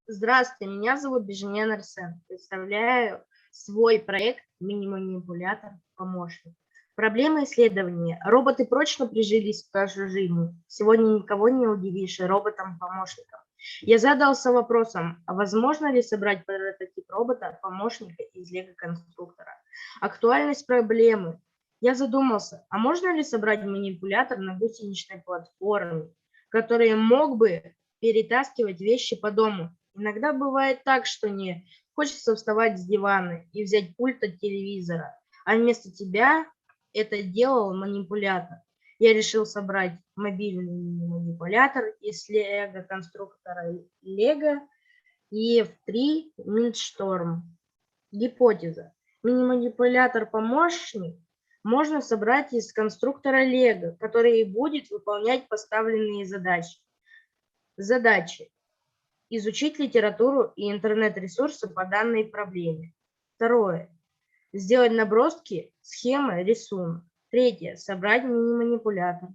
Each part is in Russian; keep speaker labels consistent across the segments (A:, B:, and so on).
A: Здравствуйте, меня зовут Бежемен Арсен. Представляю свой проект «Мини-манипулятор-помощник». Проблема исследования. Роботы прочно прижились в нашу жизнь. Сегодня никого не удивишь роботом-помощником. Я задался вопросом, а возможно ли собрать прототип робота-помощника из лего-конструктора? Актуальность проблемы. Я задумался, а можно ли собрать манипулятор на гусеничной платформе, который мог бы перетаскивать вещи по дому? Иногда бывает так, что не хочется вставать с дивана и взять пульт от телевизора, а вместо тебя это делал манипулятор. Я решил собрать мобильный манипулятор из лего-конструктора Лего EF3 Windstorm. Гипотеза. Мини-манипулятор-помощник можно собрать из конструктора Лего, который будет выполнять поставленные задачи. Изучить литературу и интернет-ресурсы по данной проблеме. Второе. Сделать наброски, схемы, рисунок. Третье. Собрать мини-манипулятор.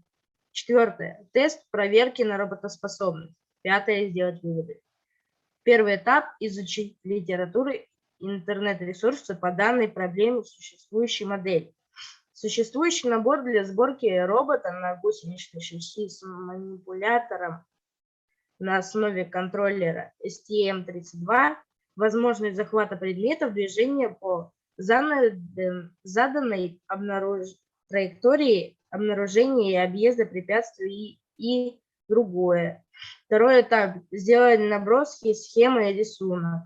A: Четвертое. Тест проверки на работоспособность. Пятое. Сделать выводы. Первый этап – изучить литературу и интернет-ресурсы по данной проблеме существующей модели. Существующий набор для сборки робота на гусеничной шасси с манипулятором на основе контроллера STM32, возможность захвата предметов движения по заданной траектории обнаружения и объезда препятствий и другое. Второй этап – сделать наброски, схемы и рисунок.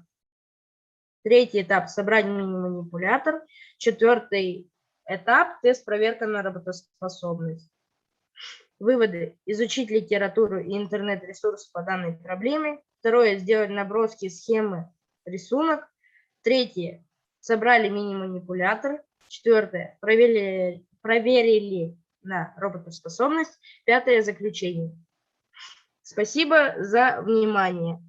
A: Третий этап – собрать мини-манипулятор. Четвертый этап – тест проверка на работоспособность. Выводы. Изучить литературу и интернет-ресурсы по данной проблеме. Второе. Сделать наброски, схемы, рисунок. Третье. Собрали мини-манипулятор. Четвертое. Проверили на работоспособность. Пятое. Заключение. Спасибо за внимание.